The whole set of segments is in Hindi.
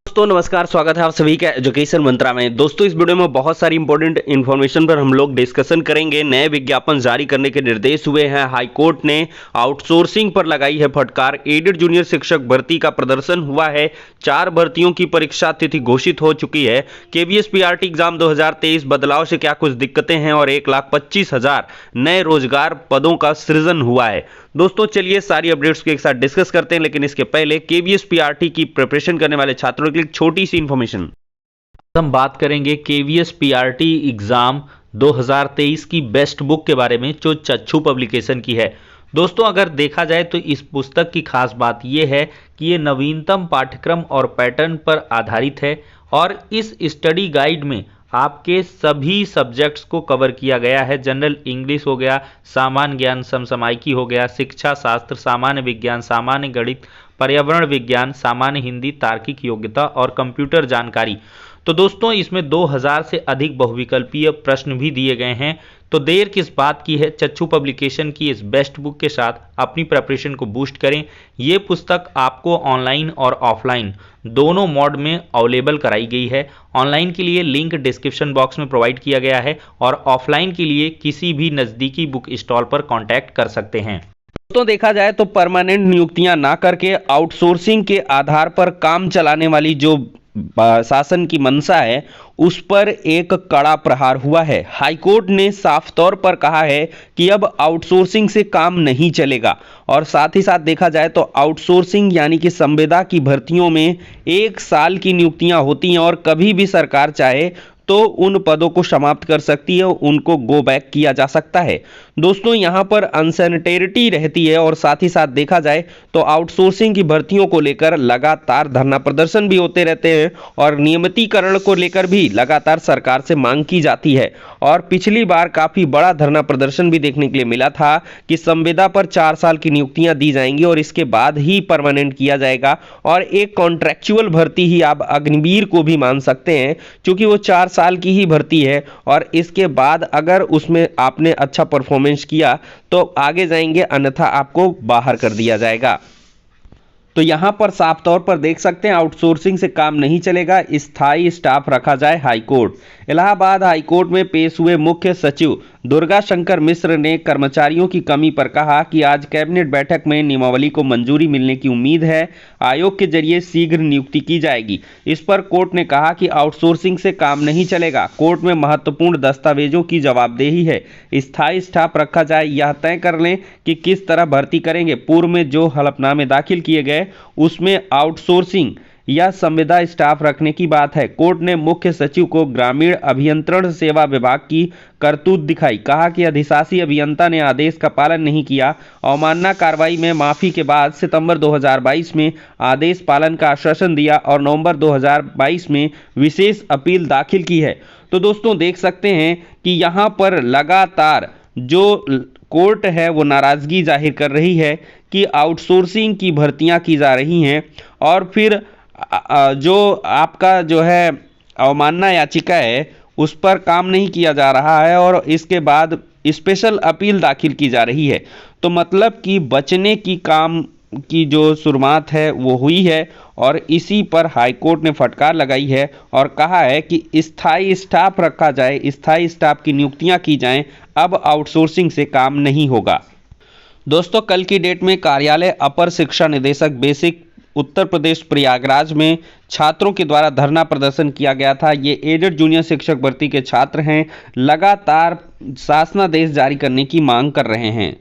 दोस्तों नमस्कार, स्वागत है आप सभी का एजुकेशन मंत्रा में। दोस्तों इस वीडियो में बहुत सारी इंपॉर्टेंट इन्फॉर्मेशन पर हम लोग डिस्कशन करेंगे। नए विज्ञापन जारी करने के निर्देश हुए हैं। हाई कोर्ट ने आउटसोर्सिंग पर लगाई है फटकार। एडेड जूनियर शिक्षक भर्ती का प्रदर्शन हुआ है। 4 भर्तियों की परीक्षा तिथि घोषित हो चुकी है। केवीएस पीआरटी एग्जाम 2023 बदलाव से क्या कुछ दिक्कतें हैं और 1,25,000 नए रोजगार पदों का सृजन हुआ है। दोस्तों चलिए सारी अपडेट्स को एक साथ डिस्कस करते हैं, लेकिन इसके पहले केवीएस पीआरटी की प्रिपरेशन करने वाले छात्रों के लिए छोटी सी इंफॉर्मेशन। हम बात करेंगे केवीएस पीआरटी एग्जाम 2023 की बेस्ट बुक के बारे में, जो चक्षु पब्लिकेशन की है। दोस्तों अगर देखा जाए तो इस पुस्तक की खास बात यह है कि ये नवीनतम पाठ्यक्रम और पैटर्न पर आधारित है और इस स्टडी गाइड में आपके सभी सब्जेक्ट्स को कवर किया गया है। जनरल इंग्लिश हो गया, सामान्य ज्ञान समसामयिकी हो गया, शिक्षा शास्त्र, सामान्य विज्ञान, सामान्य गणित, पर्यावरण विज्ञान, सामान्य हिंदी, तार्किक योग्यता और कंप्यूटर जानकारी। तो दोस्तों इसमें 2000 से अधिक बहुविकल्पीय प्रश्न भी दिए गए हैं। तो देर किस बात की है, चक्षु पब्लिकेशन की इस बेस्ट बुक के साथ अपनी प्रिपरेशन को बूस्ट करें। ये पुस्तक आपको ऑनलाइन और ऑफलाइन दोनों मोड में अवेलेबल कराई गई है। ऑनलाइन के लिए लिंक डिस्क्रिप्शन बॉक्स में प्रोवाइड किया गया है और ऑफलाइन के लिए किसी भी नज़दीकी बुक स्टॉल पर कॉन्टैक्ट कर सकते हैं। दोस्तों देखा जाए तो परमानेंट नियुक्तियां ना करके आउटसोर्सिंग के आधार पर काम चलाने वाली जो शासन की मंशा है, उस पर एक कड़ा प्रहार हुआ है। हाईकोर्ट ने साफ तौर पर कहा है कि अब आउटसोर्सिंग से काम नहीं चलेगा और साथ ही साथ देखा जाए तो आउटसोर्सिंग यानी कि संविदा की भर्तियों में 1 साल की नियुक्तियां होती हैं और कभी भी सरकार चाहे तो उन पदों को समाप्त कर सकती है, उनको गो बैक किया जा सकता है। दोस्तों यहाँ पर अनसर्टेनिटी रहती है और साथ ही साथ देखा जाए तो आउटसोर्सिंग की भर्तियों को लेकर लगातार धरना प्रदर्शन भी होते रहते हैं और नियमितीकरण को लेकर भी लगातार सरकार से मांग की जाती है। और पिछली बार काफ़ी बड़ा धरना प्रदर्शन भी देखने के लिए मिला था कि संविदा पर 4 साल की नियुक्तियां दी जाएंगी और इसके बाद ही परमानेंट किया जाएगा और एक कॉन्ट्रैक्चुअल भर्ती ही आप अग्निवीर को भी मान सकते हैं, क्योंकि वो 4 साल की ही भर्ती है और इसके बाद अगर उसमें आपने अच्छा परफॉर्मेंस किया तो आगे जाएंगे, अन्यथा आपको बाहर कर दिया जाएगा। तो यहां पर साफ तौर पर देख सकते हैं आउटसोर्सिंग से काम नहीं चलेगा, स्थायी स्टाफ रखा जाए। हाईकोर्ट इलाहाबाद हाईकोर्ट में पेश हुए मुख्य सचिव दुर्गा शंकर मिश्र ने कर्मचारियों की कमी पर कहा कि आज कैबिनेट बैठक में नियमावली को मंजूरी मिलने की उम्मीद है। आयोग के जरिए शीघ्र नियुक्ति की जाएगी। इस पर कोर्ट ने कहा कि आउटसोर्सिंग से काम नहीं चलेगा। कोर्ट में महत्वपूर्ण दस्तावेजों की जवाबदेही है। स्थायी स्टाफ रखा जाए, यह तय कर लें कि किस तरह भर्ती करेंगे। पूर्व में जो हलफनामे दाखिल किए गए उसमें आउटसोर्सिंग या संविदा स्टाफ रखने की बात है। कोर्ट ने मुख्य सचिव को ग्रामीण अभियंत्रण सेवा विभाग की करतूत दिखाई। कहा कि अधिशासी अभियंता ने आदेश का पालन नहीं किया। अवमानना कार्रवाई में माफी के बाद सितंबर 2022 में आदेश पालन का आश्वासन दिया और नवंबर 2022 में विशेष अपील दाखिल की है। तो दोस्तों देख सकते हैं कि यहाँ पर लगातार जो कोर्ट है वो नाराजगी जाहिर कर रही है कि आउटसोर्सिंग की भर्तियां की जा रही हैं और फिर जो आपका जो है अवमानना याचिका है उस पर काम नहीं किया जा रहा है और इसके बाद स्पेशल अपील दाखिल की जा रही है। तो मतलब कि बचने की काम की जो शुरुआत है वो हुई है और इसी पर हाईकोर्ट ने फटकार लगाई है और कहा है कि स्थायी स्टाफ रखा जाए, स्थायी स्टाफ की नियुक्तियां की जाएं, अब आउटसोर्सिंग से काम नहीं होगा। दोस्तों कल की डेट में कार्यालय अपर शिक्षा निदेशक बेसिक उत्तर प्रदेश प्रयागराज में छात्रों के द्वारा धरना प्रदर्शन किया गया था। ये एडेड जूनियर शिक्षक भर्ती के छात्र हैं, लगातार शासनादेश जारी करने की मांग कर रहे हैं।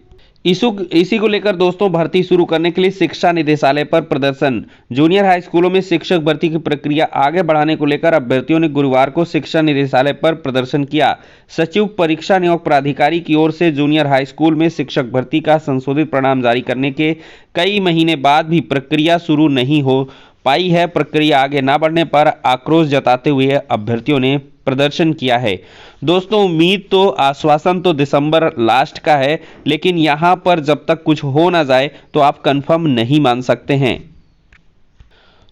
इसी को लेकर दोस्तों भर्ती शुरू करने के लिए शिक्षा निदेशालय पर प्रदर्शन। जूनियर हाई स्कूलों में शिक्षक भर्ती की प्रक्रिया आगे बढ़ाने को लेकर अभ्यर्थियों ने गुरुवार को शिक्षा निदेशालय पर प्रदर्शन किया। सचिव परीक्षा नियोग प्राधिकारी की ओर से जूनियर हाई स्कूल में शिक्षक भर्ती का संशोधित परिणाम जारी करने के कई महीने बाद भी प्रक्रिया शुरू नहीं हो पाई है। प्रक्रिया आगे न बढ़ने पर आक्रोश जताते हुए अभ्यर्थियों ने प्रदर्शन किया है। दोस्तों उम्मीद तो आश्वासन तो दिसंबर लास्ट का है, लेकिन यहाँ पर जब तक कुछ हो ना जाए तो आप कंफर्म नहीं मान सकते हैं।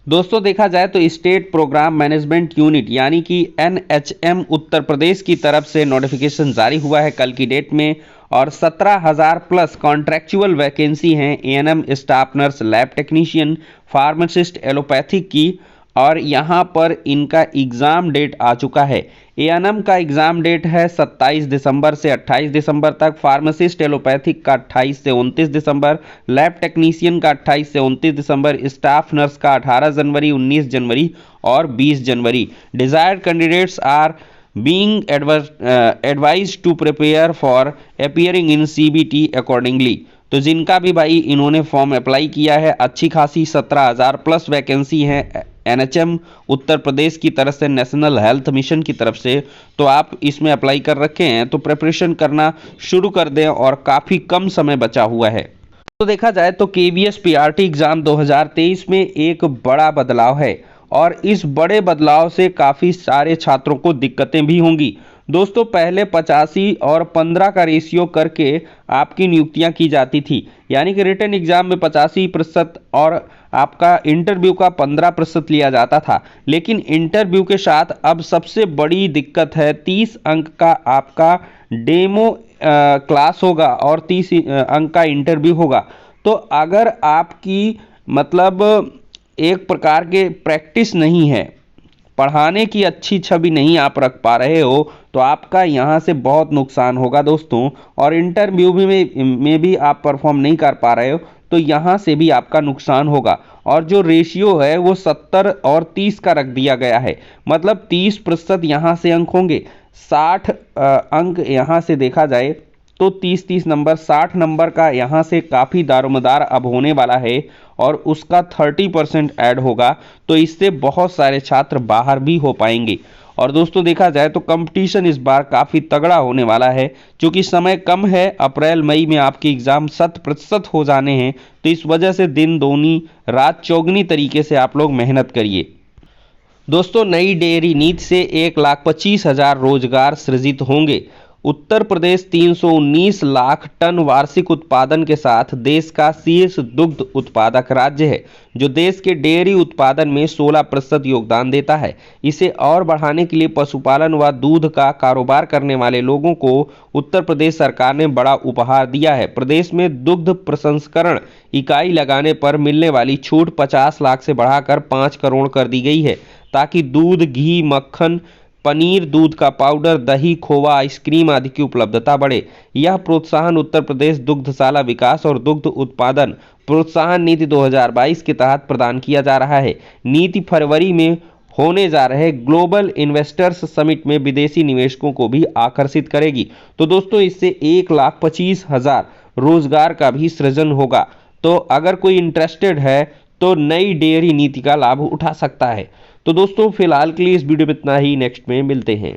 दोस्तों देखा जाए तो स्टेट प्रोग्राम मैनेजमेंट यूनिट यानी कि NHM उत्तर प्रदेश की तरफ से नोटिफिकेशन जारी हुआ है कल की डेट में और 17,000 प्लस कॉन्ट्रैक्चुअल वैकेंसी हैं। ANM staff nurse, lab technician, pharmacist, allopathic की और यहाँ पर इनका एग्ज़ाम डेट आ चुका है। एएनएम का एग्ज़ाम डेट है 27 दिसंबर से 28 दिसंबर तक, फार्मासिस्ट एलोपैथिक का 28 से 29 दिसंबर, लैब टेक्नीशियन का 28 से 29 दिसंबर, स्टाफ नर्स का 18 जनवरी, 19 जनवरी और 20 जनवरी। Desired candidates are being advised to prepare for appearing in CBT accordingly। तो जिनका भी भाई इन्होंने फॉर्म अप्लाई किया है, अच्छी खासी 17,000 प्लस वैकेंसी है एनएचएम उत्तर प्रदेश की तरफ से, नेशनल हेल्थ मिशन की तरफ से, तो आप इसमें अप्लाई कर रखे हैं तो प्रिपरेशन करना शुरू कर दें और काफ़ी कम समय बचा हुआ है। तो देखा जाए तो केवीएस पीआरटी एग्ज़ाम 2023 में एक बड़ा बदलाव है और इस बड़े बदलाव से काफ़ी सारे छात्रों को दिक्कतें भी होंगी। दोस्तों पहले 85 और 15 का रेशियो करके आपकी नियुक्तियां की जाती थी, यानी कि रिटन एग्जाम में 85% और आपका इंटरव्यू का 15% लिया जाता था। लेकिन इंटरव्यू के साथ अब सबसे बड़ी दिक्कत है 30 अंक का आपका डेमो क्लास होगा और 30 अंक का इंटरव्यू होगा। तो अगर आपकी मतलब एक प्रकार के प्रैक्टिस नहीं है, पढ़ाने की अच्छी छवि नहीं आप रख पा रहे हो, तो आपका यहाँ से बहुत नुकसान होगा दोस्तों। और इंटरव्यू में भी आप परफॉर्म नहीं कर पा रहे हो तो यहाँ से भी आपका नुकसान होगा। और जो रेशियो है वो 70 और 30 का रख दिया गया है, मतलब 30% यहाँ से अंक होंगे, 60 अंक यहाँ से देखा जाए तो 30-30 नंबर, 60 नंबर का यहाँ से काफ़ी दारोमदार अब होने वाला है और उसका 30% ऐड होगा, तो इससे बहुत सारे छात्र बाहर भी हो पाएंगे। और दोस्तों देखा जाए तो कंपटीशन इस बार काफ़ी तगड़ा होने वाला है, क्योंकि समय कम है, अप्रैल मई में आपके एग्ज़ाम 100% हो जाने हैं, तो इस वजह से दिन दोगुनी रात चौगुनी तरीके से आप लोग मेहनत करिए। दोस्तों नई डेयरी नीति से 1,25,000 रोजगार सृजित होंगे। उत्तर प्रदेश 319 लाख टन वार्षिक उत्पादन के साथ देश का शीर्ष दुग्ध उत्पादक राज्य है, जो देश के डेयरी उत्पादन में 16% योगदान देता है। इसे और बढ़ाने के लिए पशुपालन व दूध का कारोबार करने वाले लोगों को उत्तर प्रदेश सरकार ने बड़ा उपहार दिया है। प्रदेश में दुग्ध प्रसंस्करण इकाई लगाने पर मिलने वाली छूट 50 लाख से बढ़ाकर 5 करोड़ कर दी गई है, ताकि दूध, घी, मक्खन, पनीर, दूध का पाउडर, दही, खोवा, आइसक्रीम आदि की उपलब्धता बढ़े। यह प्रोत्साहन उत्तर प्रदेश दुग्धशाला विकास और दुग्ध उत्पादन प्रोत्साहन नीति 2022 के तहत प्रदान किया जा रहा है। नीति फरवरी में होने जा रहे ग्लोबल इन्वेस्टर्स समिट में विदेशी निवेशकों को भी आकर्षित करेगी। तो दोस्तों इससे 1,25,000 रोजगार का भी सृजन होगा। तो अगर कोई इंटरेस्टेड है तो नई डेयरी नीति का लाभ उठा सकता है। तो दोस्तों फिलहाल के लिए इस वीडियो में इतना ही, नेक्स्ट में मिलते हैं।